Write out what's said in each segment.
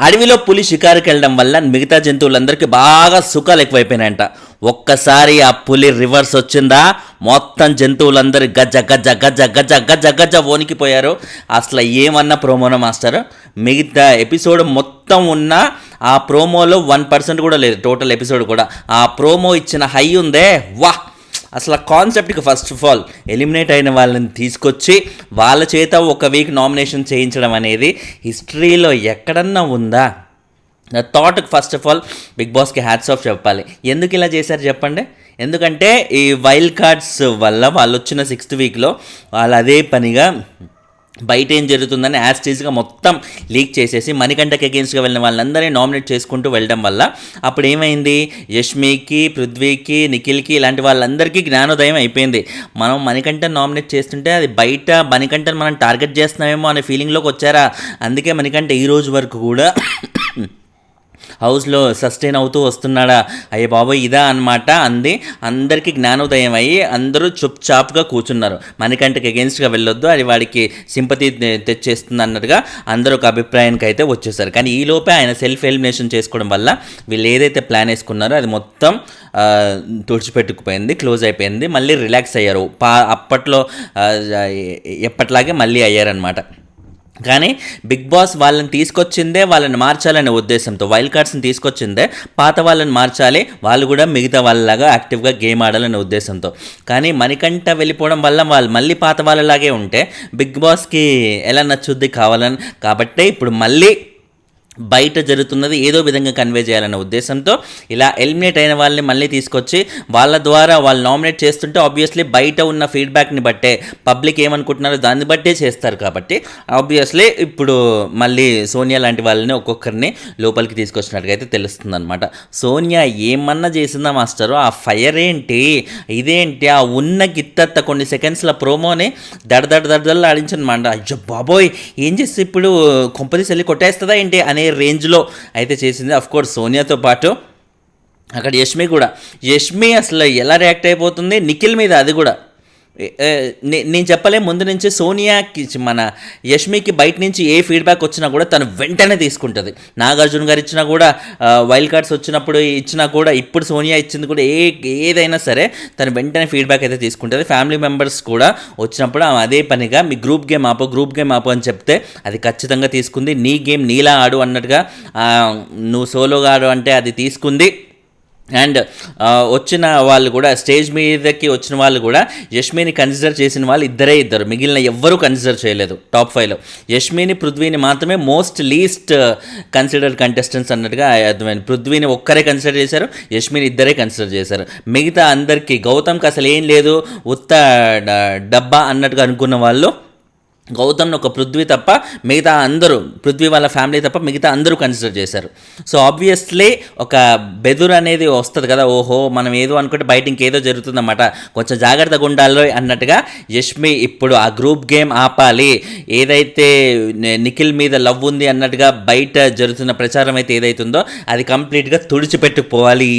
అడవిలో పులి షికారుకి వెళ్ళడం వల్ల మిగతా జంతువులందరికీ బాగా సుఖాలు ఎక్కువైపోయినాయంట. ఒక్కసారి ఆ పులి రివర్స్ వచ్చిందా మొత్తం జంతువులందరూ గజ్జ గజ్జ గజ్జ గజ్జ గజ్జ గజ్జ వణికిపోయారు. అసలు ఏమన్నా ప్రోమోనో మాస్టర్, మిగతా ఎపిసోడ్ మొత్తం ఉన్న ఆ ప్రోమోలో 1% కూడా లేదు. టోటల్ ఎపిసోడ్ కూడా ఆ ప్రోమో ఇచ్చిన హై ఉందే, వాహ్! అసలు ఆ కాన్సెప్ట్కి ఫస్ట్ ఆఫ్ ఆల్ ఎలిమినేట్ అయిన వాళ్ళని తీసుకొచ్చి వాళ్ళ చేత ఒక వీక్ నామినేషన్ చేయించడం అనేది హిస్టరీలో ఎక్కడన్నా ఉందా? థాట్కి ఫస్ట్ ఆఫ్ ఆల్ బిగ్ బాస్కి హ్యాట్స్ ఆఫ్ చెప్పాలి. ఎందుకు ఇలా చేశారు చెప్పండి? ఎందుకంటే ఈ వైల్డ్ కార్డ్స్ వల్ల వాళ్ళు వచ్చిన 6th వీక్లో వాళ్ళు అదే పనిగా బయట ఏం జరుగుతుందని యాస్టీజ్గా మొత్తం లీక్ చేసేసి మణికంఠకి అగేన్స్ట్గా వెళ్ళిన వాళ్ళందరినీ నామినేట్ చేసుకుంటూ వెళ్ళడం వల్ల అప్పుడు ఏమైంది, యష్మికి, పృథ్వీకి, నిఖిల్కి ఇలాంటి వాళ్ళందరికీ జ్ఞానోదయం అయిపోయింది. మనం మణికంఠని నామినేట్ చేస్తుంటే అది బయట మణికంఠని మనం టార్గెట్ చేస్తున్నామేమో అనే ఫీలింగ్లోకి వచ్చారా. అందుకే మణికంఠ ఈ రోజు వరకు కూడా హౌస్లో సస్టైన్ అవుతూ వస్తున్నాడా, అయ్యే బాబోయ్ ఇదా అనమాట అంది. అందరికీ జ్ఞానోదయం అయ్యి అందరూ చుప్చాప్గా కూర్చున్నారు. మణికంఠకి అగేన్స్ట్గా వెళ్ళొద్దు, అది వాడికి సింపతి తెచ్చేస్తుంది అన్నట్టుగా అందరూ ఒక అభిప్రాయానికి అయితే వచ్చేసారు. కానీ ఈలోపే ఆయన సెల్ఫ్ ఎలిమినేషన్ చేసుకోవడం వల్ల వీళ్ళు ఏదైతే ప్లాన్ వేసుకున్నారో అది మొత్తం తుడిచిపెట్టుకుపోయింది, క్లోజ్ అయిపోయింది. మళ్ళీ రిలాక్స్ అయ్యారు. అప్పట్లో ఎప్పట్లాగే మళ్ళీ అయ్యారనమాట. కానీ బిగ్ బాస్ వాళ్ళని తీసుకొచ్చిందే వాళ్ళని మార్చాలనే ఉద్దేశంతో, వైల్డ్ కార్డ్స్ని తీసుకొచ్చిందే పాత వాళ్ళని మార్చాలి, వాళ్ళు కూడా మిగతా వాళ్ళలాగా యాక్టివ్గా గేమ్ ఆడాలనే ఉద్దేశంతో. కానీ మణికంఠ వెళ్ళిపోవడం వల్ల వాళ్ళు మళ్ళీ పాత వాళ్ళలాగే ఉంటే బిగ్ బాస్కి ఎలా నచ్చుద్ది కావాలని. కాబట్టే ఇప్పుడు మళ్ళీ బయట జరుగుతున్నది ఏదో విధంగా కన్వే చేయాలనే ఉద్దేశంతో ఇలా ఎలిమినేట్ అయిన వాళ్ళని మళ్ళీ తీసుకొచ్చి వాళ్ళ ద్వారా వాళ్ళు నామినేట్ చేస్తుంటే ఆబ్వియస్లీ బయట ఉన్న ఫీడ్బ్యాక్ని బట్టే పబ్లిక్ ఏమనుకుంటున్నారో దాన్ని బట్టే చేస్తారు. కాబట్టి ఆబ్వియస్లీ ఇప్పుడు మళ్ళీ సోనియా లాంటి వాళ్ళని ఒక్కొక్కరిని లోపలికి తీసుకొచ్చినట్టుగా అయితే తెలుస్తుంది అనమాట. సోనియా ఏమన్నా చేసిందా మాస్టరు? ఆ ఫైర్ ఏంటి, ఇదేంటి, ఆ ఉన్న గిత్తత్త కొన్ని సెకండ్స్ల ప్రోమోని దడదడదడదలు ఆడించనమాట. అయ్యో బాబోయ్ ఏం చేస్తే ఇప్పుడు కొంపదీసి వెళ్ళి కొట్టేస్తుందా ఏంటి అనే రేంజ్లో అయితే చేసింది. అఫ్కోర్స్ సోనియాతో పాటు అక్కడ యష్మి అసలు ఎలా రియాక్ట్ అయిపోతుంది నిఖిల్ మీద, అది కూడా నేను చెప్పలే ముందు నుంచి. సోనియాకి మన యష్మికి బయట నుంచి ఏ ఫీడ్బ్యాక్ వచ్చినా కూడా తను వెంటనే తీసుకుంటుంది. నాగార్జున గారు ఇచ్చినా కూడా, వైల్డ్ కార్డ్స్ వచ్చినప్పుడు ఇచ్చినా కూడా, ఇప్పుడు సోనియా ఇచ్చింది కూడా, ఏదైనా సరే తను వెంటనే ఫీడ్బ్యాక్ అయితే తీసుకుంటుంది. ఫ్యామిలీ మెంబర్స్ కూడా వచ్చినప్పుడు అదే పనిగా మీ గ్రూప్ గేమ్ ఆపు అని చెప్తే అది ఖచ్చితంగా తీసుకుంది. నీ గేమ్ నీలా ఆడు అన్నట్టుగా, నువ్వు సోలోగా ఆడు అంటే అది తీసుకుంది. అండ్ వచ్చిన వాళ్ళు కూడా, స్టేజ్ మీదకి వచ్చిన వాళ్ళు కూడా యష్మిని కన్సిడర్ చేసిన వాళ్ళు ఇద్దరు, మిగిలిన ఎవ్వరూ కన్సిడర్ చేయలేదు. టాప్ 5లో యష్మిని, పృథ్వీని మాత్రమే మోస్ట్ లీస్ట్ కన్సిడర్డ్ కంటెస్టెంట్స్ అన్నట్టుగా అర్థమైంది. పృథ్వీని ఒక్కరే కన్సిడర్ చేశారు, యష్మిని ఇద్దరే కన్సిడర్ చేశారు. మిగతా అందరికీ గౌతమ్కి అసలు ఏం లేదు, ఉత్త డబ్బా అన్నట్టుగా అనుకున్న వాళ్ళు గౌతమ్ని ఒక పృథ్వీ తప్ప మిగతా అందరూ, పృథ్వీ వాళ్ళ ఫ్యామిలీ తప్ప మిగతా అందరూ కన్సిడర్ చేశారు. సో ఆబ్వియస్లీ ఒక బెదురు అనేది వస్తుంది కదా, ఓహో మనం ఏదో అనుకుంటే బయట ఇంకేదో జరుగుతుందన్నమాట, కొంచెం జాగ్రత్తగా ఉండాలి అన్నట్టుగా యష్మి ఇప్పుడు ఆ గ్రూప్ గేమ్ ఆపాలి, ఏదైతే నిఖిల్ మీద లవ్ ఉంది అన్నట్టుగా బయట జరుగుతున్న ప్రచారం అయితే ఏదైతుందో అది కంప్లీట్గా తుడిచిపెట్టుకుపోవాలి.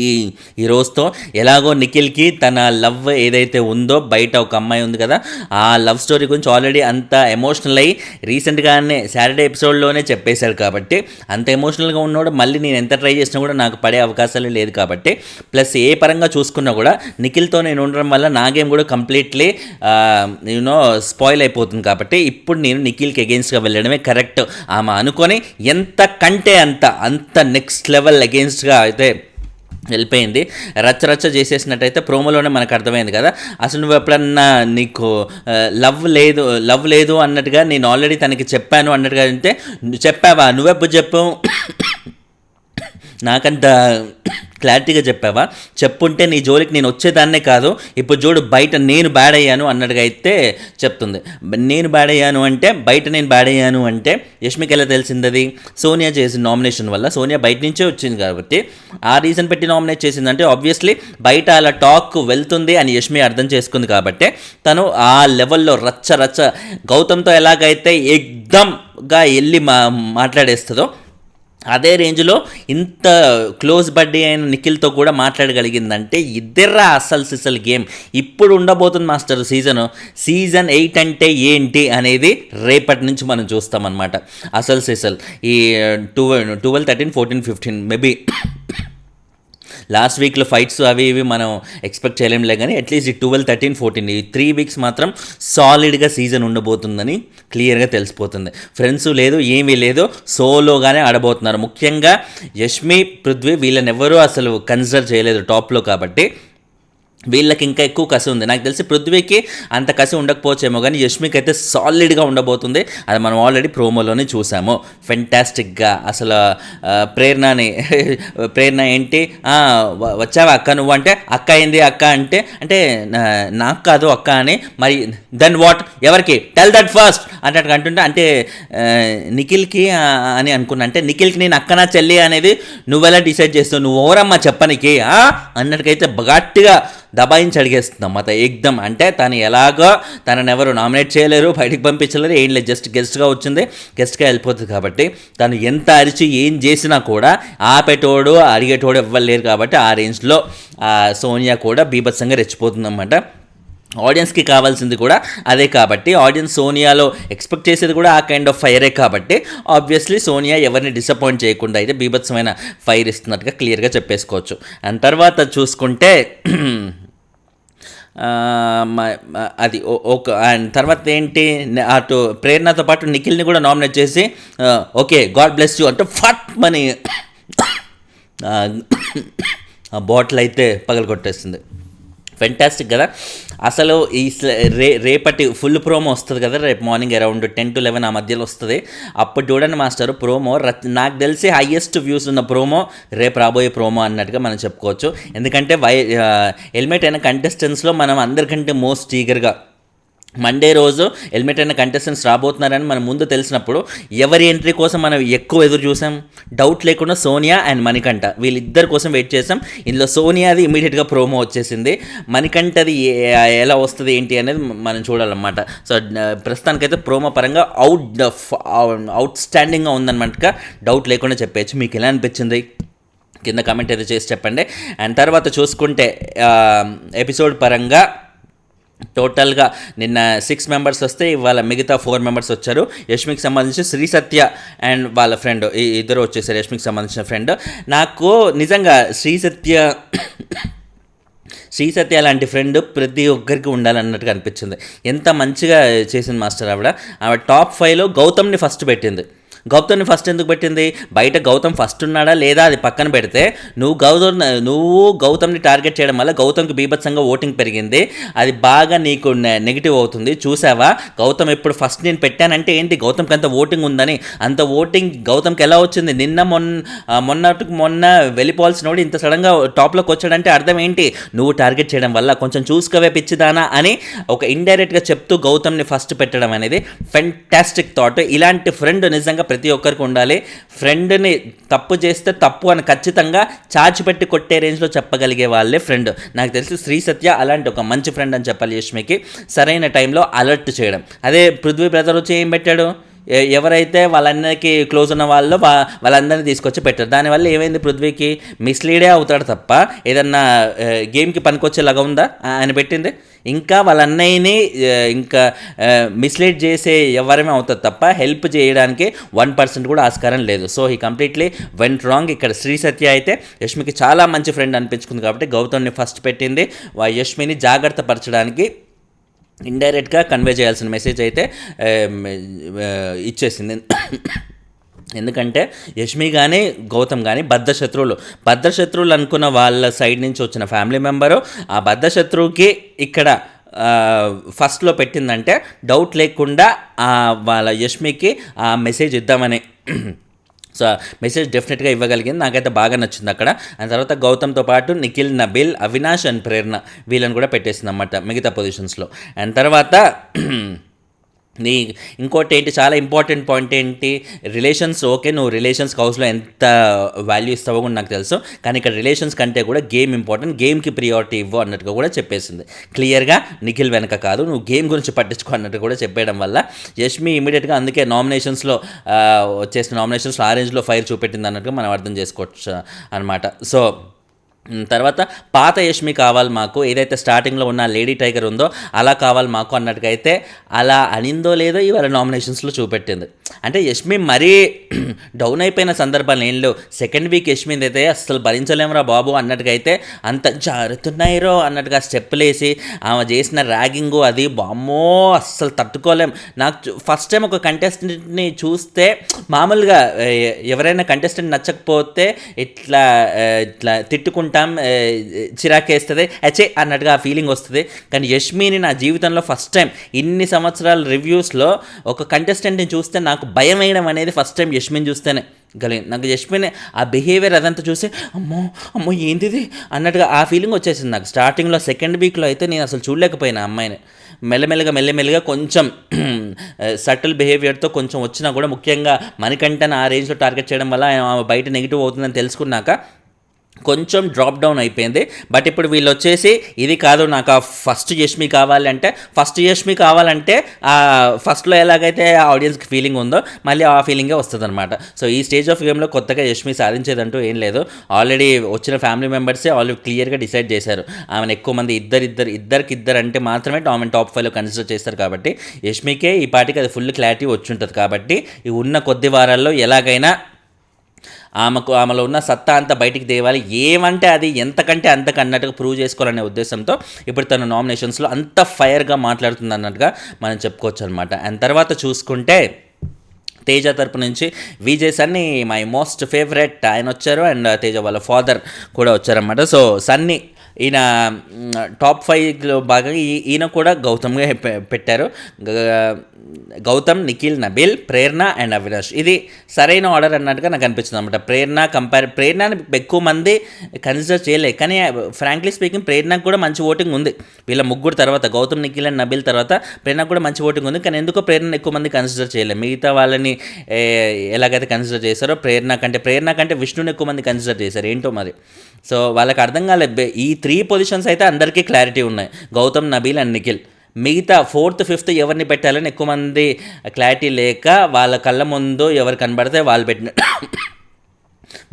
ఈ రోజుతో ఎలాగో నిఖిల్కి తన లవ్ ఏదైతే ఉందో, బయట ఒక అమ్మాయి ఉంది కదా, ఆ లవ్ స్టోరీ గురించి ఆల్రెడీ అంత ఎమోషనల్ అయ్యి రీసెంట్గానే సాటర్డే ఎపిసోడ్లోనే చెప్పేశాడు. కాబట్టి అంత ఎమోషనల్గా ఉన్నవాడు మళ్ళీ నేను ఎంత ట్రై చేసినా కూడా నాకు పడే అవకాశాలు లేదు. కాబట్టి ప్లస్ ఏ పరంగా చూసుకున్నా కూడా నిఖిల్తో నేను ఉండడం వల్ల నా గేమ్ కూడా కంప్లీట్లీ స్పాయిల్ అయిపోతుంది. కాబట్టి ఇప్పుడు నేను నిఖిల్కి అగేన్స్ట్గా వెళ్ళడమే కరెక్ట్ ఆమె అనుకొని ఎంత కంటే అంత నెక్స్ట్ లెవెల్ అగేన్స్ట్గా అయితే వెళ్ళిపోయింది. రచ్చ చేసేసినట్టయితే ప్రోమోలోనే మనకు అర్థమైంది కదా. అసలు నువ్వు ఎప్పుడన్నా నీకు లవ్ లేదు అన్నట్టుగా నేను ఆల్రెడీ తనకి చెప్పాను అన్నట్టుగా అంటే, చెప్పావా? నువ్వెప్పుడు చెప్పు, నాకంత క్లారిటీగా చెప్పావా? చెప్పుంటే నీ జోలికి నేను వచ్చేదాన్నే కాదు. ఇప్పుడు చూడు బయట నేను బ్యాడ్ అయ్యాను అన్నట్టుగా అయితే చెప్తుంది. నేను బ్యాడ్ అయ్యాను అంటే, బయట నేను బ్యాడ్ అయ్యాను అంటే యష్మికి ఎలా తెలిసింది? అది సోనియా చేసిన నామినేషన్ వల్ల. సోనియా బయట నుంచే వచ్చింది కాబట్టి ఆ రీజన్ పెట్టి నామినేట్ చేసిందంటే ఆబ్వియస్లీ బయట అలా టాక్ వెళ్తుంది అని యష్మి అర్థం చేసుకుంది. కాబట్టి తను ఆ లెవెల్లో రచ్చ గౌతమ్తో ఎలాగైతే ఎగ్దమ్గా వెళ్ళి మాట్లాడేస్తుందో అదే రేంజ్లో ఇంత క్లోజ్ బడ్డీ అయిన నిఖిల్తో కూడా మాట్లాడగలిగిందంటే ఇద్దరా అసలు సిసలు గేమ్. ఇప్పుడు ఉండబోతుంది మాస్టర్ సీజన్ 8 అంటే ఏంటి అనేది రేపటి నుంచి మనం చూస్తామన్నమాట. అసలు సిసల్ ఈ 12, 13, 14, 15 మేబీ లాస్ట్ వీక్లో ఫైట్స్ అవి ఇవి మనం ఎక్స్పెక్ట్ చేయలేంలే, కానీ అట్లీస్ట్ ఈ 12, 13, 14 ఈ 3 వీక్స్ మాత్రం సాలిడ్గా సీజన్ ఉండబోతుందని క్లియర్గా తెలిసిపోతుంది. ఫ్రెండ్స్ లేదు, ఏమీ లేదు, సోలోగానే ఆడబోతున్నారు. ముఖ్యంగా యష్మి, పృథ్వీ వీళ్ళని ఎవరూ అసలు కన్సిడర్ చేయలేదు టాప్లో, కాబట్టి వీళ్ళకి ఇంకా ఎక్కువ కసి ఉంది. నాకు తెలిసి పృథ్వీకి అంత కసి ఉండకపోవచ్చేమో, కానీ యష్మికి అయితే సాలిడ్గా ఉండబోతుంది. అది మనం ఆల్రెడీ ప్రోమోలోనే చూసాము. ఫెంటాస్టిక్గా అసలు ప్రేరణ ఏంటి వచ్చావా అక్క నువ్వు అంటే, అక్క అయింది అక్క అంటే నాకు కాదు అక్క అని, మరి దెన్ వాట్ ఎవరికి టెల్ దట్ ఫస్ట్ అన్నట్టుగా అంటుంటే, అంటే నిఖిల్కి అని అనుకున్నా, అంటే నిఖిల్కి నేను అక్కనా చెల్లి అనేది నువ్వెలా డిసైడ్ చేస్తావు, నువ్వు ఎవరమ్మా చెప్పనికి అన్నట్టుకైతే గట్టిగా దబాయించి అడిగేస్తుంది అన్నమాట ఎగ్దమ్. అంటే తను ఎలాగో తనని ఎవరు నామినేట్ చేయలేరు, బయటికి పంపించలేరు, ఏం లేదు, జస్ట్ గెస్ట్గా వచ్చింది, గెస్ట్గా వెళ్ళిపోతుంది. కాబట్టి తను ఎంత అరిచి ఏం చేసినా కూడా ఆపేటోడు అడిగేటోడు ఇవ్వలేరు. కాబట్టి ఆ రేంజ్లో సోనియా కూడా బీభత్సంగా రెచ్చిపోతుంది అన్నమాట. ఆడియన్స్కి కావాల్సింది కూడా అదే, కాబట్టి ఆడియన్స్ సోనియాలో ఎక్స్పెక్ట్ చేసేది కూడా ఆ కైండ్ ఆఫ్ ఫైరే. కాబట్టి ఆబ్వియస్లీ సోనియా ఎవరిని డిసప్పాయింట్ చేయకుండా అయితే బీభత్సమైన ఫైర్ ఇస్తున్నట్టుగా క్లియర్గా చెప్పేసుకోవచ్చు. అండ్ తర్వాత చూసుకుంటే అది ఒక, అండ్ తర్వాత ఏంటి, అటు ప్రేరణతో పాటు నిఖిల్ని కూడా నామినేట్ చేసి ఓకే గాడ్ బ్లెస్ యూ అంటే ఫట్ మనీ ఆ బాటిల్ అయితే పగలగొట్టేస్తుంది. ఫెంటాస్టిక్ కదా అసలు. ఈ రేపటి ఫుల్ ప్రోమో వస్తుంది కదా, రేపు మార్నింగ్ అరౌండ్ 10 to 11 ఆ మధ్యలో వస్తుంది. అప్పుడు చూడండి మాస్టర్, ప్రోమో నాకు తెలిసి హైయెస్ట్ వ్యూస్ ఉన్న ప్రోమో రేపు రాబోయే ప్రోమో అన్నట్టుగా మనం చెప్పుకోవచ్చు. ఎందుకంటే హెల్మెట్ అయిన కంటెస్టెంట్స్లో మనం అందరికంటే మోస్ట్ ఈగర్గా మండే రోజు హెల్మెట్ అయిన కంటెస్టెంట్స్ రాబోతున్నారని మనం ముందు తెలిసినప్పుడు ఎవరి ఎంట్రీ కోసం మనం ఎక్కువ ఎదురు చూసాం, డౌట్ లేకుండా సోనియా అండ్ మణికంఠ వీళ్ళిద్దరి కోసం వెయిట్ చేసాం. ఇందులో సోనియాది ఇమీడియట్గా ప్రోమో వచ్చేసింది, మణికంఠది ఎలా వస్తుంది ఏంటి అనేది మనం చూడాలన్నమాట. సో ప్రస్తుతానికైతే ప్రోమో పరంగా అవుట్ స్టాండింగ్గా ఉందన్నమాట, డౌట్ లేకుండా చెప్పేయచ్చు. మీకు ఎలా అనిపించింది కింద కామెంట్ అయితే చేసి చెప్పండి. అండ్ తర్వాత చూసుకుంటే ఎపిసోడ్ పరంగా టోటల్గా నిన్న 6 మెంబర్స్ వస్తే ఇవాళ మిగతా 4 మెంబర్స్ వచ్చారు. యష్మికి సంబంధించి శ్రీ సత్య అండ్ వాళ్ళ ఫ్రెండ్ ఇద్దరు వచ్చేసారు. యష్మికి సంబంధించిన ఫ్రెండ్. నాకు నిజంగా శ్రీ సత్య లాంటి ఫ్రెండ్ ప్రతి ఒక్కరికి ఉండాలన్నట్టుగా అనిపించింది. ఎంత మంచిగా చేసింది మాస్టర్ ఆవిడ టాప్ 5లో గౌతమ్ని ఫస్ట్ పెట్టింది. గౌతమ్ని ఫస్ట్ ఎందుకు పెట్టింది, బయట గౌతమ్ ఫస్ట్ ఉన్నాడా లేదా అది పక్కన పెడితే, నువ్వు గౌతమ్ని టార్గెట్ చేయడం వల్ల గౌతమ్కి బీభత్సంగా ఓటింగ్ పెరిగింది, అది బాగా నీకు నెగిటివ్ అవుతుంది. చూసావా గౌతమ్ ఎప్పుడు ఫస్ట్ నేను పెట్టానంటే ఏంటి, గౌతమ్కి అంత ఓటింగ్ ఉందని. అంత ఓటింగ్ గౌతమ్కి ఎలా వచ్చింది, మొన్న వెళ్ళిపోవాల్సినోడు ఇంత సడన్గా టాప్లోకి వచ్చాడంటే అర్థం ఏంటి, నువ్వు టార్గెట్ చేయడం వల్ల. కొంచెం చూసుకోవే పిచ్చిదానా అని ఒక ఇండైరెక్ట్గా చెప్తూ గౌతమ్ని ఫస్ట్ పెట్టడం అనేది ఫెంటాస్టిక్ థాట్. ఇలాంటి ఫ్రెండ్ నిజంగా ప్రతి ఒక్కరికి ఉండాలి. ఫ్రెండ్ని తప్పు చేస్తే తప్పు అని ఖచ్చితంగా చాచిపెట్టి కొట్టే రేంజ్లో చెప్పగలిగే వాళ్ళే ఫ్రెండ్. నాకు తెలిసి శ్రీ సత్య అలాంటి ఒక మంచి ఫ్రెండ్ అని చెప్పాలి. యష్మికి సరైన టైంలో అలర్ట్ చేయడం. అదే పృథ్వీ బ్రదర్ వచ్చి ఏం పెట్టాడు, ఎవరైతే వాళ్ళందరికీ క్లోజ్ ఉన్న వాళ్ళు వాళ్ళందరినీ తీసుకొచ్చి పెట్టారు. దానివల్ల ఏమైంది, పృథ్వీకి మిస్లీడే అవుతాడు తప్ప ఏదన్నా గేమ్కి పనికొచ్చేలాగా ఉందా ఆయన పెట్టింది. ఇంకా వాళ్ళ అన్నయ్యని ఇంకా మిస్లీడ్ చేసే ఎవరమే అవుతుంది తప్ప హెల్ప్ చేయడానికి 1% కూడా ఆస్కారం లేదు. So he completely went wrong. ఇక్కడ శ్రీ సత్య అయితే యష్మికి చాలా మంచి ఫ్రెండ్ అనిపించుకుంది కాబట్టి గౌతమ్ని ఫస్ట్ పెట్టింది. యష్మిని జాగ్రత్త పరచడానికి ఇండైరెక్ట్గా కన్వే చేయాల్సిన మెసేజ్ అయితే ఇచ్చేసింది. ఎందుకంటే యష్మి కానీ గౌతమ్ కానీ బద్ధశత్రువులు అనుకున్న వాళ్ళ సైడ్ నుంచి వచ్చిన ఫ్యామిలీ మెంబరు ఆ బద్ధశత్రువుకి ఇక్కడ ఫస్ట్లో పెట్టిందంటే డౌట్ లేకుండా వాళ్ళ యష్మికి ఆ మెసేజ్ ఇద్దామని. సో మెసేజ్ డెఫినెట్గా ఇవ్వగలిగింది, నాకైతే బాగా నచ్చింది అక్కడ. ఆ తర్వాత గౌతమ్తో పాటు నిఖిల్, నబిల్, అవినాష్ అండ్ ప్రేరణ వీళ్ళని కూడా పెట్టేసింది అన్నమాట మిగతా పొజిషన్స్లో. అండ్ తర్వాత నీ ఇంకోటి ఏంటి, చాలా ఇంపార్టెంట్ పాయింట్ ఏంటి, రిలేషన్స్. ఓకే, నువ్వు రిలేషన్స్కి హౌస్లో ఎంత వాల్యూ ఇస్తావో కూడా నాకు తెలుసు, కానీ ఇక్కడ రిలేషన్స్ కంటే కూడా గేమ్ ఇంపార్టెంట్, గేమ్కి ప్రియారిటీ ఇవ్వు అన్నట్టుగా కూడా చెప్పేసింది క్లియర్గా. నిఖిల్ వెనక కాదు, నువ్వు గేమ్ గురించి పట్టించుకో అన్నట్టు కూడా చెప్పేయడం వల్ల యష్మి ఇమీడియట్గా అందుకే నామినేషన్స్లో చేసిన నామినేషన్స్లో ఆరెంజ్లో ఫైర్ చూపెట్టింది అన్నట్టుగా మనం అర్థం చేసుకోవచ్చు అనమాట. సో తర్వాత పాత యష్మి కావాలి మాకు, ఏదైతే స్టార్టింగ్లో ఉన్న లేడీ టైగర్ ఉందో అలా కావాలి మాకు అన్నట్టుగా అయితే అలా అనిందో లేదో ఇవాళ నామినేషన్స్లో చూపెట్టింది. అంటే యష్మి మరీ డౌన్ అయిపోయిన సందర్భాలు ఏం లేవు. సెకండ్ వీక్ యష్మిది అయితే అస్సలు భరించలేమురా బాబు అన్నట్టుగా అయితే అంత జారుతున్నాయిరో అన్నట్టుగా స్టెప్పులేసి ఆమె చేసిన ర్యాగింగు అది బామ్మో అస్సలు తట్టుకోలేం. నాకు ఫస్ట్ టైం ఒక కంటెస్టెంట్ని చూస్తే మామూలుగా ఎవరైనా కంటెస్టెంట్ నచ్చకపోతే ఇట్లా ఇట్లా తిట్టుకుంటాం, చిరాకేస్తుంది, అచ్చే అన్నట్టుగా ఆ ఫీలింగ్ వస్తుంది. కానీ యష్మిని నా జీవితంలో ఫస్ట్ టైం ఇన్ని సంవత్సరాల రివ్యూస్లో ఒక కంటెస్టెంట్ని చూస్తే నాకు భయం వేయడం అనేది ఫస్ట్ టైం యష్మిని చూస్తేనే కలిగింది. నాకు యష్మిని ఆ బిహేవియర్ అదంతా చూసి అమ్మో అమ్మో ఏంటిది అన్నట్టుగా ఆ ఫీలింగ్ వచ్చేసింది నాకు. స్టార్టింగ్లో సెకండ్ వీక్లో అయితే నేను అసలు చూడలేకపోయినా అమ్మాయిని. మెల్లమెల్లగా కొంచెం సటిల్ బిహేవియర్తో కొంచెం వచ్చినా కూడా, ముఖ్యంగా మణికంఠన్ ఆ రేంజ్లో టార్గెట్ చేయడం వల్ల ఆమె బయట నెగిటివ్ అవుతుందని తెలుసుకున్నాక కొంచెం డ్రాప్ డౌన్ అయిపోయింది. బట్ ఇప్పుడు వీళ్ళు వచ్చేసి ఇది కాదు, నాకు ఆ ఫస్ట్ యష్మి కావాలంటే ఫస్ట్లో ఎలాగైతే ఆడియన్స్కి ఫీలింగ్ ఉందో మళ్ళీ ఆ ఫీలింగే వస్తుంది అనమాట. సో ఈ స్టేజ్ ఆఫ్ గేమ్లో కొత్తగా యష్మి సాధించేదంటూ ఏం లేదు. ఆల్రెడీ వచ్చిన ఫ్యామిలీ మెంబర్సే ఆల్రెడీ క్లియర్గా డిసైడ్ చేశారు ఆమెను ఎక్కువ మంది ఇద్దరు అంటే మాత్రమే ఆమెను టాప్ 5లో కన్సిడర్ చేస్తారు. కాబట్టి యష్మికే ఈ పాటికి అది ఫుల్ క్లారిటీ వచ్చి ఉంటుంది. కాబట్టి ఈ ఉన్న కొద్ది వారాల్లో ఎలాగైనా ఆమెలో ఉన్న సత్తా అంతా బయటికి తేవాలి, ఏమంటే అది ఎంతకంటే అంతకు అన్నట్టుగా ప్రూవ్ చేసుకోవాలనే ఉద్దేశంతో ఇప్పుడు తను నామినేషన్స్లో అంత ఫైర్గా మాట్లాడుతుంది అన్నట్టుగా మనం చెప్పుకోవచ్చు అనమాట. అండ్ తర్వాత చూసుకుంటే తేజ తరపు నుంచి Vijay Sunny my most favourite ఆయన వచ్చారు, అండ్ తేజ వాళ్ళ ఫాదర్ కూడా వచ్చారన్నమాట. సో సన్నీ ఈయన టాప్ 5లో భాగంగా ఈయన కూడా గౌతమ్గా పెట్టారు. గౌతమ్, నిఖిల్, నబీల్, ప్రేరణ అండ్ అవినాష్. ఇది సరైన ఆర్డర్ అన్నట్టుగా నాకు అనిపించింది అనమాట. ప్రేరణని ఎక్కువ మంది కన్సిడర్ చేయలేదు, కానీ ఫ్రాంక్లీ స్పీకింగ్ ప్రేరణకు కూడా మంచి ఓటింగ్ ఉంది. వీళ్ళ ముగ్గురు తర్వాత గౌతమ్, నిఖిల్ అండ్ నబీల్ తర్వాత ప్రేరణకు కూడా మంచి ఓటింగ్ ఉంది. కానీ ఎందుకో ప్రేరణ ఎక్కువ మంది కన్సిడర్ చేయలేదు. మిగతా వాళ్ళని ఎలాగైతే కన్సిడర్ చేశారో ప్రేరణ కంటే విష్ణుని ఎక్కువ మంది కన్సిడర్ చేశారు, ఏంటో మరి. సో వాళ్ళకి అర్థం కాలేదు. ఈ 3 పొజిషన్స్ అయితే అందరికీ క్లారిటీ ఉన్నాయి, గౌతమ్, నబీల్ అండ్ నిఖిల్. మిగతా 4th 5th ఎవరిని పెట్టాలని ఎక్కువ మంది క్లారిటీ లేక వాళ్ళ కళ్ళ ముందు ఎవరు కనబడితే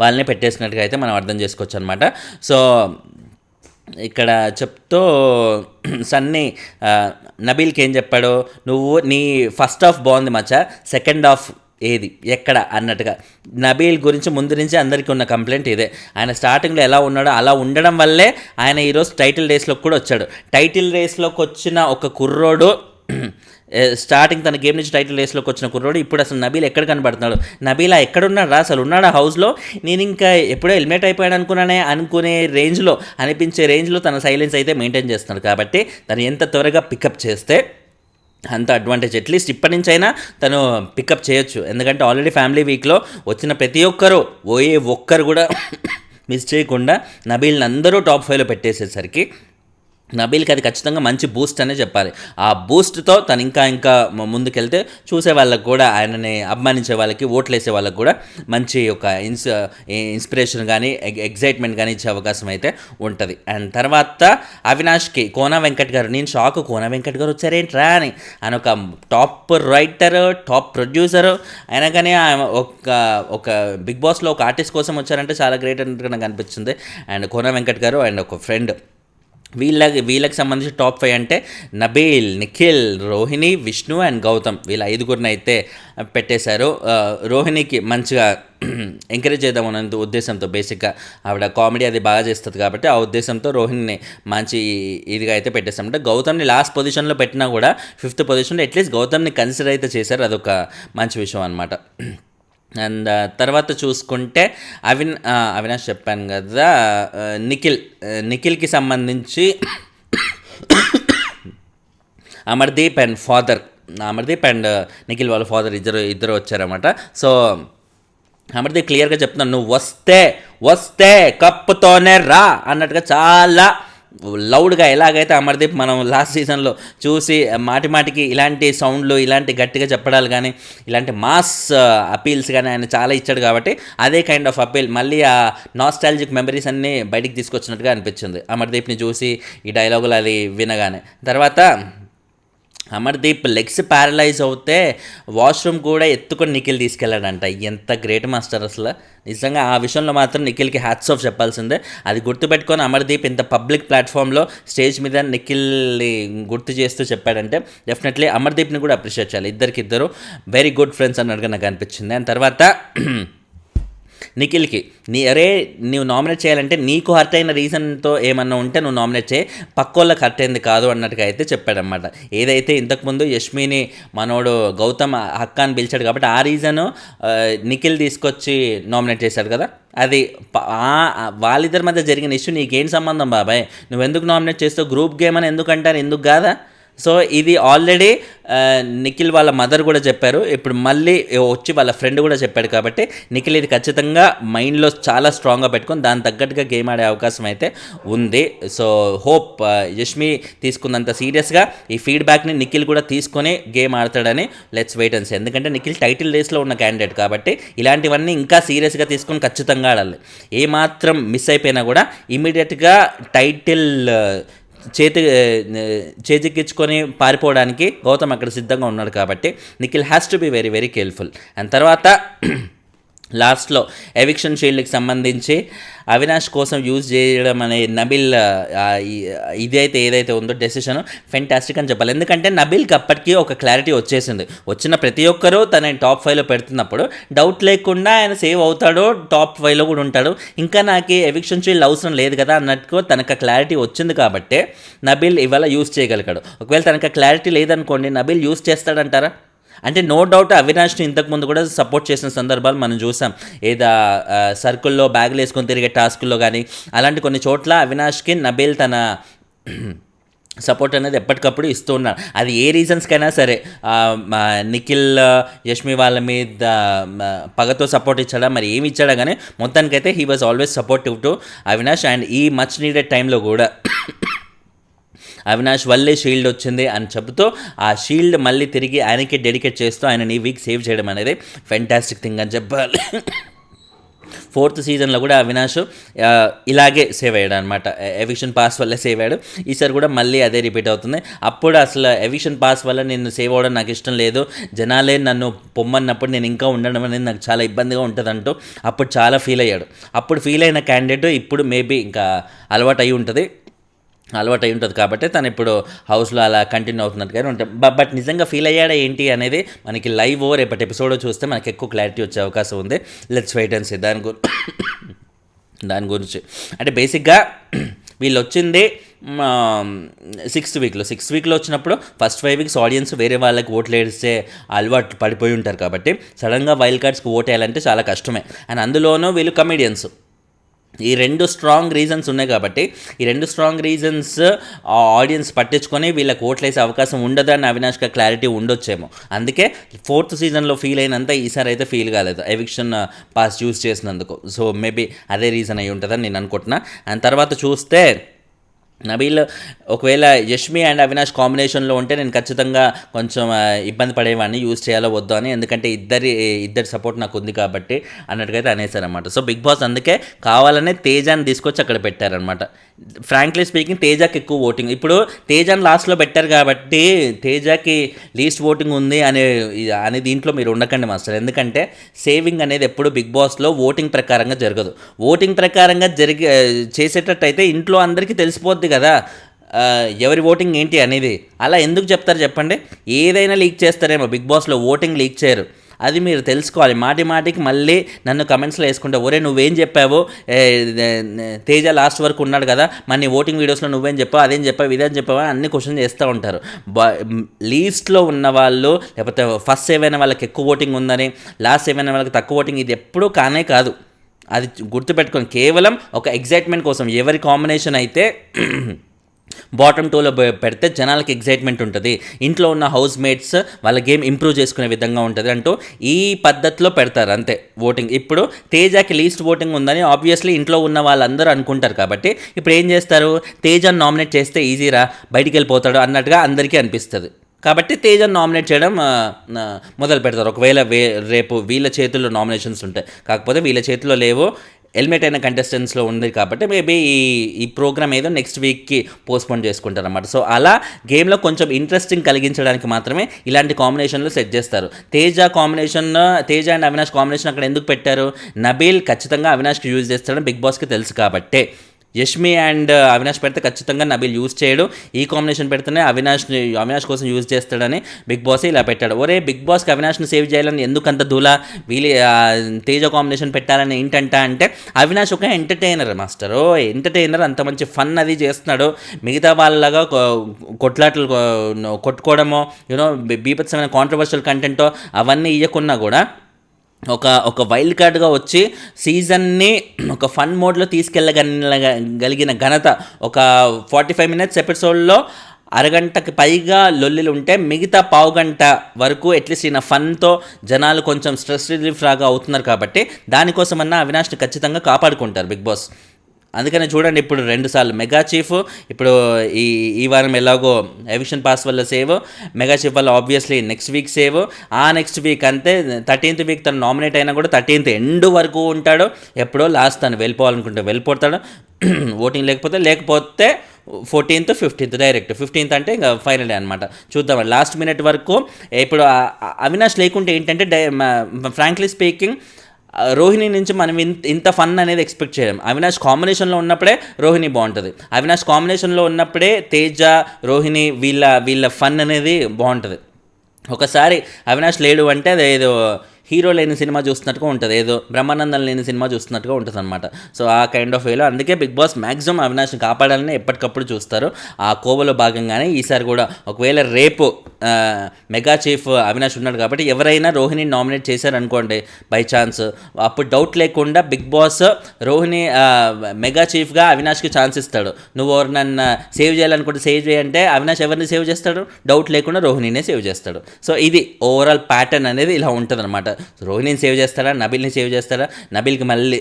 వాళ్ళని పెట్టేసినట్టుగా అయితే మనం అర్థం చేసుకోవచ్చు అనమాట. సో ఇక్కడ చెప్తూ సన్నీ నబీల్కి ఏం చెప్పాడు, నువ్వు నీ ఫస్ట్ హాఫ్ బాగుంది మచ్చా, సెకండ్ హాఫ్ ఏది ఎక్కడ అన్నట్టుగా. నబీల్ గురించి ముందు నుంచి అందరికీ ఉన్న కంప్లైంట్ ఇదే. ఆయన స్టార్టింగ్లో ఎలా ఉన్నాడో అలా ఉండడం వల్లే ఆయన ఈరోజు టైటిల్ రేస్లోకి కూడా వచ్చాడు. టైటిల్ రేస్లోకి వచ్చిన ఒక కుర్రోడు, స్టార్టింగ్ తన గేమ్ నుంచి టైటిల్ రేస్లోకి వచ్చిన కుర్రోడు ఇప్పుడు అసలు నబీల్ ఎక్కడ కనబడుతున్నాడు, నబీల్ ఎక్కడున్నాడు రా, అసలు ఉన్నాడా హౌస్లో, నేను ఇంకా ఎప్పుడో ఎలిమినేట్ అయిపోయాడు అనుకునే రేంజ్లో, అనిపించే రేంజ్లో తన సైలెన్స్ అయితే మెయింటైన్ చేస్తున్నాడు. కాబట్టి తను ఎంత త్వరగా పికప్ చేస్తే అంత అడ్వాంటేజ్. అట్లీస్ట్ ఇప్పటి నుంచి అయినా తను పికప్ చేయొచ్చు. ఎందుకంటే ఆల్రెడీ ఫ్యామిలీ వీక్లో వచ్చిన ప్రతి ఒక్కరు కూడా మిస్ చేయకుండా నబీల్ని అందరూ టాప్ 5లో పెట్టేసేసరికి నబీల్కి అది ఖచ్చితంగా మంచి బూస్ట్ అనే చెప్పాలి. ఆ బూస్ట్తో తను ఇంకా ముందుకెళ్తే చూసే వాళ్ళకి కూడా, ఆయనని అభిమానించే వాళ్ళకి, ఓట్లు వేసే వాళ్ళకి కూడా మంచి ఒక ఇన్స్పిరేషన్ కానీ ఎగ్జైట్మెంట్ కానీ ఇచ్చే అవకాశం అయితే ఉంటుంది. అండ్ తర్వాత అవినాష్కి కోన వెంకట్ గారు, నేను షాక్, కోన వెంకట్ గారు వచ్చారేంట్రా అని. ఆయన ఒక టాప్ రైటర్, టాప్ ప్రొడ్యూసరు, అయినా కానీ ఒక బిగ్ బాస్లో ఒక ఆర్టిస్ట్ కోసం వచ్చారంటే చాలా గ్రేట్ అన్నట్టుగా నాకు అనిపించింది. అండ్ కోన వెంకట్ గారు అండ్ ఒక ఫ్రెండ్, వీళ్ళకి సంబంధించి టాప్ 5 అంటే నబీల్, నిఖిల్, రోహిణి, విష్ణు అండ్ గౌతమ్, వీళ్ళ 5గురిని అయితే పెట్టేశారు. రోహిణికి మంచిగా ఎంకరేజ్ చేద్దామన్న ఉద్దేశంతో, బేసిక్గా ఆవిడ కామెడీ అది బాగా చేస్తుంది కాబట్టి ఆ ఉద్దేశంతో రోహిణిని మంచి ఇదిగా అయితే పెట్టేస్తామంటే. గౌతమ్ని లాస్ట్ పొజిషన్లో పెట్టినా కూడా 5th పొజిషన్లో అట్లీస్ట్ గౌతమ్ని కన్సిడర్ అయితే చేశారు, అదొక మంచి విషయం అనమాట. అండ్ తర్వాత చూసుకుంటే అవినాష్ చెప్పాను కదా, నిఖిల్కి సంబంధించి అమర్దీప్ అండ్ నిఖిల్ వాళ్ళ ఫాదర్ ఇద్దరు వచ్చారన్నమాట. సో అమర్దీప్ క్లియర్గా చెప్తున్నాను, నువ్వు వస్తే కప్పుతోనే రా అన్నట్టుగా చాలా లౌడ్గా ఎలాగైతే అమర్దీప్ మనం లాస్ట్ సీజన్లో చూసి మాటికి ఇలాంటి సౌండ్లు ఇలాంటి గట్టిగా చెప్పడాలు కానీ ఇలాంటి మాస్ అపీల్స్ కానీ ఆయన చాలా ఇచ్చాడు కాబట్టి అదే కైండ్ ఆఫ్ అపీల్ మళ్ళీ ఆ నాస్టాలజిక్ మెమరీస్ అన్నీ బయటికి తీసుకొచ్చినట్టుగా అనిపించింది అమర్దీప్ని చూసి ఈ డైలాగులు అది వినగానే. తర్వాత అమర్దీప్ లెగ్స్ ప్యారలైజ్ అవుతే వాష్రూమ్ కూడా ఎత్తుకొని నిఖిల్ తీసుకెళ్ళాడంట. ఎంత గ్రేట్ మాస్టర్ అసలు, నిజంగా ఆ విషయంలో మాత్రం నిఖిల్కి హ్యాట్స్ ఆఫ్ చెప్పాల్సిందే. అది గుర్తుపెట్టుకొని అమర్దీప్ ఇంత పబ్లిక్ ప్లాట్ఫామ్లో స్టేజ్ మీద నిఖిల్ని గుర్తు చేస్తూ చెప్పాడంటే డెఫినెట్లీ అమర్దీప్ని కూడా అప్రిషియేట్ చేయాలి. ఇద్దరు వెరీ గుడ్ ఫ్రెండ్స్ అన్నట్టుగా నాకు అనిపించింది. అండ్ తర్వాత నిఖిల్కి నువ్వు నామినేట్ చేయాలంటే నీకు హర్ట్ అయిన రీజన్తో ఏమన్నా ఉంటే నువ్వు నామినేట్ చేయి, పక్కోళ్ళకి హర్ట్ అయింది కాదు అన్నట్టుగా అయితే చెప్పాడనమాట. ఏదైతే ఇంతకుముందు యష్మిని మనోడు గౌతమ్ హక్క అని పిలిచాడు కాబట్టి ఆ రీజను నిఖిల్ తీసుకొచ్చి నామినేట్ చేశాడు కదా, అది వాళ్ళిద్దరి మధ్య జరిగిన ఇష్యూ నీకేం సంబంధం బాబాయ్, నువ్వెందుకు నామినేట్ చేస్తావు, గ్రూప్ గేమ్ అని ఎందుకు అంటారు, ఎందుకు కాదా? సో ఇది ఆల్రెడీ నిఖిల్ వాళ్ళ మదర్ కూడా చెప్పారు, ఇప్పుడు మళ్ళీ వచ్చి వాళ్ళ ఫ్రెండ్ కూడా చెప్పాడు కాబట్టి నిఖిల్ ఇది ఖచ్చితంగా మైండ్లో చాలా స్ట్రాంగ్గా పెట్టుకొని దాని తగ్గట్టుగా గేమ్ ఆడే అవకాశం అయితే ఉంది. సో హోప్ యష్మి తీసుకున్నంత సీరియస్గా ఈ ఫీడ్బ్యాక్ని నిఖిల్ కూడా తీసుకొని గేమ్ ఆడతాడని లెట్స్ వెయిట్ అండ్ సీ. ఎందుకంటే నిఖిల్ టైటిల్ రేస్లో ఉన్న క్యాండిడేట్ కాబట్టి ఇలాంటివన్నీ ఇంకా సీరియస్గా తీసుకొని ఖచ్చితంగా ఆడాలి. ఏమాత్రం మిస్ అయిపోయినా కూడా ఇమీడియట్గా టైటిల్ చేజిక్కించుకొని పారిపోవడానికి గౌతమ్ అక్కడ సిద్ధంగా ఉన్నాడు కాబట్టి Nikhil has to be very very careful. And తర్వాత లాస్ట్లో ఎవిక్షన్ షీల్డ్కి సంబంధించి అవినాష్ కోసం యూజ్ చేయడం అనే నబిల్ ఏదైతే ఉందో డెసిషన్ ఫెంటాస్టిక్ అని చెప్పాలి. ఎందుకంటే నబిల్కి అప్పటికీ ఒక క్లారిటీ వచ్చేసింది, వచ్చిన ప్రతి ఒక్కరూ తన టాప్ 5లో పెడుతున్నప్పుడు డౌట్ లేకుండా ఆయన సేవ్ అవుతాడో టాప్ 5లో కూడా ఉంటాడు, ఇంకా నాకు ఎవిక్షన్ షీల్డ్ అవసరం లేదు కదా అన్నట్టు తనకు క్లారిటీ వచ్చింది కాబట్టి నబిల్ ఇవాళ యూజ్ చేయగలిగాడు. ఒకవేళ తనకు క్లారిటీ లేదనుకోండి నబిల్ యూజ్ చేస్తాడంటారా? అంటే నో డౌట్ అవినాష్ని ఇంతకుముందు కూడా సపోర్ట్ చేసిన సందర్భాలు మనం చూసాం, ఏదా సర్కిల్లో బ్యాగులు వేసుకొని తిరిగే టాస్కుల్లో కానీ అలాంటి కొన్ని చోట్ల అవినాష్కి నబీల్ తన సపోర్ట్ అనేది ఎప్పటికప్పుడు ఇస్తూ ఉన్నాడు. అది ఏ రీజన్స్కైనా సరే, నిఖిల్ యష్మి వాళ్ళ మీద పగతో సపోర్ట్ ఇచ్చాడా మరి ఏమి ఇచ్చాడా కానీ మొత్తానికైతే he was always supportive to Avinash. And ఈ మచ్ నీడెడ్ టైంలో కూడా అవినాష్ వల్లే షీల్డ్ వచ్చింది అని చెబుతూ ఆ షీల్డ్ మళ్ళీ తిరిగి ఆయనకి డెడికేట్ చేస్తూ ఆయన ఈ వీక్ సేవ్ చేయడం అనేది ఫెంటాస్టిక్ థింగ్ అని చెప్పాలి. 4th సీజన్లో కూడా అవినాష్ ఇలాగే సేవ్ అయ్యాడు అనమాట, ఎవిక్షన్ పాస్ వల్లే సేవ్ అయ్యాడు. ఈసారి కూడా మళ్ళీ అదే రిపీట్ అవుతుంది. అప్పుడు అసలు ఎవిక్షన్ పాస్ వల్ల నేను సేవ్ అవ్వడం నాకు ఇష్టం లేదు, జనాలే నన్ను పొమ్మన్నప్పుడు నేను ఇంకా ఉండడం అనేది నాకు చాలా ఇబ్బందిగా ఉంటుందంటూ అప్పుడు చాలా ఫీల్ అయ్యాడు. అప్పుడు ఫీల్ అయిన క్యాండిడేట్ ఇప్పుడు మేబీ ఇంకా అలవాటు అయి ఉంటుంది కాబట్టి తను ఇప్పుడు హౌస్లో అలా కంటిన్యూ అవుతున్నట్టుగానే ఉంటాం. బట్ నిజంగా ఫీల్ అయ్యాడా ఏంటి అనేది మనకి లైవ్ రేపటి ఎపిసోడ్ చూస్తే మనకి ఎక్కువ క్లారిటీ వచ్చే అవకాశం ఉంది. లెట్స్ వెయిట్ అండ్ సీ దాని గురించి. అంటే బేసిక్గా వీళ్ళు వచ్చింది 6th వీక్లో వచ్చినప్పుడు ఫస్ట్ 5 వీక్స్ ఆడియన్స్ వేరే వాళ్ళకి ఓట్లు వేస్తే అలవాటు పడిపోయి ఉంటారు కాబట్టి సడన్గా వైల్డ్ కార్డ్స్కి ఓట్ వేయాలంటే చాలా కష్టమే. అండ్ అందులోనూ వీళ్ళు కమెడియన్స్, ఈ 2 స్ట్రాంగ్ రీజన్స్ ఉన్నాయి కాబట్టి ఈ 2 స్ట్రాంగ్ రీజన్స్ ఆడియన్స్ పట్టించుకొని వీళ్ళకి ఓట్లేసే అవకాశం ఉండదని అవినాష్గా క్లారిటీ ఉండొచ్చేమో. అందుకే 4th సీజన్లో ఫీల్ అయినంత ఈసారి అయితే ఫీల్ కాలేదు ఎవిక్షన్ పాస్ యూజ్ చేసినందుకు. సో మేబీ అదే రీజన్ అయి ఉంటుందని నేను అనుకుంటున్నా. అండ్ తర్వాత చూస్తే నబీల్ ఒకవేళ యష్మి అండ్ అవినాష్ కాంబినేషన్లో ఉంటే నేను ఖచ్చితంగా కొంచెం ఇబ్బంది పడేవాడిని యూజ్ చేయాలో వద్దు అని, ఎందుకంటే ఇద్దరి సపోర్ట్ నాకు ఉంది కాబట్టి అన్నట్టుగా అనేసారనమాట. సో బిగ్ బాస్ అందుకే కావాలనే తేజాన్ని తీసుకొచ్చి అక్కడ పెట్టారనమాట. ఫ్రాంక్లీ స్పీకింగ్ తేజాకి ఎక్కువ ఓటింగ్, ఇప్పుడు తేజాని లాస్ట్లో పెట్టారు కాబట్టి తేజాకి లీస్ట్ ఓటింగ్ ఉంది అనే దీంట్లో మీరు ఉండకండి మాస్టర్. ఎందుకంటే సేవింగ్ అనేది ఎప్పుడు బిగ్ బాస్లో ఓటింగ్ ప్రకారంగా జరగదు. ఓటింగ్ ప్రకారంగా చేసేటట్టయితే ఇంట్లో అందరికీ తెలిసిపోద్ది కదా ఎవరి ఓటింగ్ ఏంటి అనేది. అలా ఎందుకు చెప్తారు చెప్పండి? ఏదైనా లీక్ చేస్తారేమో, బిగ్ బాస్లో ఓటింగ్ లీక్ చేయరు, అది మీరు తెలుసుకోవాలి. మాటికి మళ్ళీ నన్ను కమెంట్స్లో వేసుకుంటే ఒరే నువ్వేం చెప్పావు, తేజ లాస్ట్ వరకు ఉన్నాడు కదా మరి నీ ఓటింగ్ వీడియోస్లో నువ్వేం చెప్పావు, అదేం చెప్పావు, ఇదేం చెప్పావు అన్ని క్వశ్చన్ చేస్తూ ఉంటారు. లీస్ట్లో ఉన్న వాళ్ళు లేకపోతే ఫస్ట్ సేవ్ అయిన వాళ్ళకి ఎక్కువ ఓటింగ్ ఉందని, లాస్ట్ సేవ్ అయిన వాళ్ళకి తక్కువ ఓటింగ్, ఇది ఎప్పుడూ కానే కాదు. అది గుర్తుపెట్టుకొని కేవలం ఒక ఎగ్జైట్మెంట్ కోసం ఎవరి కాంబినేషన్ అయితే బాటమ్ టూలో పెడితే జనాలకి ఎగ్జైట్మెంట్ ఉంటుంది, ఇంట్లో ఉన్న హౌస్ మేట్స్ వాళ్ళ గేమ్ ఇంప్రూవ్ చేసుకునే విధంగా ఉంటుంది అంటూ ఈ పద్ధతిలో పెడతారు అంతే ఓటింగ్. ఇప్పుడు తేజకి లీస్ట్ ఓటింగ్ ఉందని ఆబ్వియస్లీ ఇంట్లో ఉన్న వాళ్ళందరూ అనుకుంటారు కాబట్టి ఇప్పుడు ఏం చేస్తారు, తేజని నామినేట్ చేస్తే ఈజీరా బయటికి వెళ్ళిపోతాడు అన్నట్టుగా అందరికీ అనిపిస్తుంది. కాబట్టి తేజను నామినేట్ చేయడం మొదలు పెడతారు. ఒకవేళ రేపు వీళ్ళ చేతుల్లో నామినేషన్స్ ఉంటాయి, కాకపోతే వీళ్ళ చేతిలో లేవు, ఎలిమినేట్ అయిన కంటెస్టెంట్స్లో ఉంది కాబట్టి మేబీ ఈ ప్రోగ్రామ్ ఏదో నెక్స్ట్ వీక్కి పోస్ట్పోన్ చేసుకుంటారు అన్నమాట. సో అలా గేమ్లో కొంచెం ఇంట్రెస్టింగ్ కలిగించడానికి మాత్రమే ఇలాంటి కాంబినేషన్లు సెట్ చేస్తారు. తేజ అండ్ అవినాష్ కాంబినేషన్ అక్కడ ఎందుకు పెట్టారు, నబీల్ ఖచ్చితంగా అవినాష్కి యూజ్ చేస్తాడని బిగ్ బాస్కి తెలుసు కాబట్టే. యష్మి అండ్ అవినాష్ పెడితే ఖచ్చితంగా నబీల్ యూజ్ చేయడు, ఈ కాంబినేషన్ పెడితేనే అవినాష్ కోసం యూజ్ చేస్తాడని బిగ్ బాస్ ఇలా పెట్టాడు. ఒరే బిగ్ బాస్కి అవినాష్ని సేవ్ చేయాలని ఎందుకంత దూలా తేజ కాంబినేషన్ పెట్టాలని ఏంటంట అంటే, అవినాష్ ఒక ఎంటర్టైనర్ మాస్టరు, ఎంటర్టైనర్, అంత మంచి ఫన్ అది చేస్తున్నాడు. మిగతా వాళ్ళలాగా కొట్లాటలు కొట్టుకోవడమో బీభత్సమైన కాంట్రవర్షియల్ కంటెంటో అవన్నీ ఇవ్వకున్నా కూడా ఒక వైల్డ్ కార్డ్గా వచ్చి సీజన్ని ఒక ఫన్ మోడ్లో తీసుకెళ్ళగలిగిన ఘనత, ఒక 45 minutes ఎపిసోడ్లో అరగంటకి పైగా లొల్లిలు ఉంటే మిగతా పావుగంట వరకు అట్లీస్ట్ ఈయన ఫన్తో జనాలు కొంచెం స్ట్రెస్ రిలీఫ్ రాగా అవుతున్నారు కాబట్టి దానికోసమన్నా అవినాష్ని ఖచ్చితంగా కాపాడుకుంటారు బిగ్ బాస్. అందుకని చూడండి, ఇప్పుడు 2 సార్లు మెగా చీఫ్, ఇప్పుడు ఈ వారం ఎలాగో ఎవిక్షన్ పాస్ వల్ల సేవ్, మెగా చీఫ్ వల్ల ఆబ్వియస్లీ నెక్స్ట్ వీక్ సేవ్, ఆ నెక్స్ట్ వీక్ అంతే 13th వీక్ తను నామినేట్ అయినా కూడా 13th ఎండ్ వరకు ఉంటాడు. ఎప్పుడో లాస్ట్ తను వెళ్ళిపోవాలనుకుంటే వెళ్ళిపోతాడు, ఓటింగ్ లేకపోతే 14th 15th డైరెక్ట్ 15th అంటే ఇంకా ఫైనల్ డే అనమాట. చూద్దాం లాస్ట్ మినిట్ వరకు. ఇప్పుడు అవినాష్ లేకుంటే ఏంటంటే ఫ్రాంక్లీ స్పీకింగ్ రోహిణి నుంచి మనం ఇంత ఫన్ అనేది ఎక్స్పెక్ట్ చేయడం. అవినాష్ కాంబినేషన్లో ఉన్నప్పుడే రోహిణి బాగుంటుంది, అవినాష్ కాంబినేషన్లో ఉన్నప్పుడే తేజ రోహిణి వీళ్ళ ఫన్ అనేది బాగుంటుంది. ఒకసారి అవినాష్ లేడు అంటే అదేదో హీరో లేని సినిమా చూస్తున్నట్టుగా ఉంటుంది, ఏదో బ్రహ్మానందం లేని సినిమా చూస్తున్నట్టుగా ఉంటుంది అనమాట. సో ఆ కైండ్ ఆఫ్ వేలో అందుకే బిగ్ బాస్ మ్యాక్సిమం అవినాష్ని కాపాడాలని ఎప్పటికప్పుడు చూస్తారు. ఆ కోవలో భాగంగానే ఈసారి కూడా ఒకవేళ రేపు మెగా చీఫ్ అవినాష్ ఉన్నాడు కాబట్టి ఎవరైనా రోహిణి నామినేట్ చేశారనుకోండి బై ఛాన్స్, అప్పుడు డౌట్ లేకుండా బిగ్ బాస్ రోహిణి మెగా చీఫ్గా అవినాష్కి ఛాన్స్ ఇస్తాడు. నువ్వు నన్ను సేవ్ చేయాలనుకుంటే సేవ్ చేయంటే అవినాష్ ఎవరిని సేవ్ చేస్తాడు, డౌట్ లేకుండా రోహిణినే సేవ్ చేస్తాడు. సో ఇది ఓవరాల్ ప్యాటర్న్ అనేది ఇలా ఉంటుంది అనమాట. రోహిణిని సేవ్ చేస్తాడా, నబీల్ని సేవ్ చేస్తాడా, నబీల్కి మళ్ళీ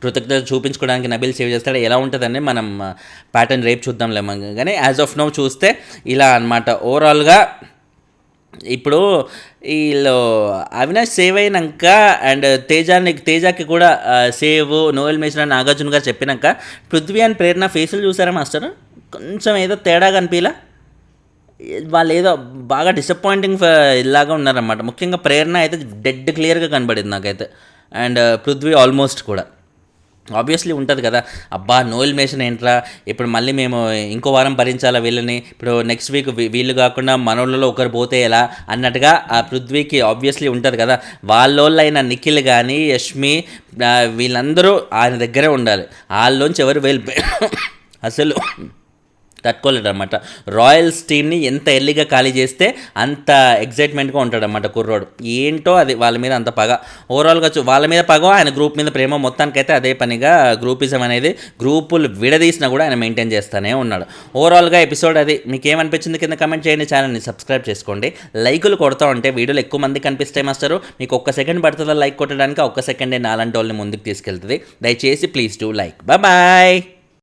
కృతజ్ఞత చూపించుకోవడానికి నబీల్ సేవ్ చేస్తాడా, ఎలా ఉంటుందని మనం ప్యాటర్న్ రేపు చూద్దాంలే. కానీ యాజ్ ఆఫ్ నౌ చూస్తే ఇలా అనమాట. ఓవరాల్గా ఇప్పుడు వీళ్ళు అవినాష్ సేవ్ అయినాక అండ్ తేజకి కూడా సేవ్ నోయల్ మేషన్ నాగార్జున గారు చెప్పినాక పృథ్వీ అండ్ ప్రేరణ ఫేసులు చూసారా మాస్టర్, కొంచెం ఏదో తేడాగా అనిపించలా, వాళ్ళు ఏదో బాగా డిసప్పాయింటింగ్ ఇలాగా ఉన్నారన్నమాట. ముఖ్యంగా ప్రేరణ అయితే డెడ్ క్లియర్గా కనబడింది నాకైతే, అండ్ పృథ్వీ ఆల్మోస్ట్ కూడా. ఆబ్వియస్లీ ఉంటుంది కదా, అబ్బా నోయల్ మేషన్ ఏంట్రా, ఇప్పుడు మళ్ళీ మేము ఇంకో వారం భరించాలా వీళ్ళని, ఇప్పుడు నెక్స్ట్ వీక్ వీళ్ళు కాకుండా మనోళ్ళలో ఒకరు పోతే ఎలా అన్నట్టుగా ఆ పృథ్వీకి ఆబ్వియస్లీ ఉంటుంది కదా. వాళ్ళోళ్ళైన నిఖిల్ కానీ యష్మి వీళ్ళందరూ ఆయన దగ్గరే ఉండాలి, వాళ్ళలోంచి ఎవరు అసలు తట్టుకోలేడు అనమాట. రాయల్స్ టీమ్ని ఎంత ఎర్లీగా ఖాళీ చేస్తే అంత ఎగ్జైట్మెంట్గా ఉంటాడనమాట కుర్రోడు. ఏంటో అది వాళ్ళ మీద అంత పగ, ఓవరాల్గా వాళ్ళ మీద పగ, ఆయన గ్రూప్ మీద ప్రేమ, మొత్తానికైతే అదే పనిగా గ్రూపిజం అనేది గ్రూపులు విడదీసినా కూడా ఆయన మెయింటైన్ చేస్తూనే ఉన్నాడు. ఓవరాల్గా ఎపిసోడ్ అది మీకు ఏమనిపించింది కింద కమెంట్ చేయండి, ఛానల్ని సబ్స్క్రైబ్ చేసుకోండి. లైకులు కొడతా ఉంటే వీడియోలు ఎక్కువ మంది కనిపిస్తాయి మాస్టరు, మీకు ఒక్క సెకండ్ పడుతుందా లైక్ కొట్టడానికి, ఒక్క సెకండే నాలంటి వాళ్ళని ముందుకు తీసుకెళ్తుంది. దయచేసి ప్లీజ్ డూ లైక్. బాయ్.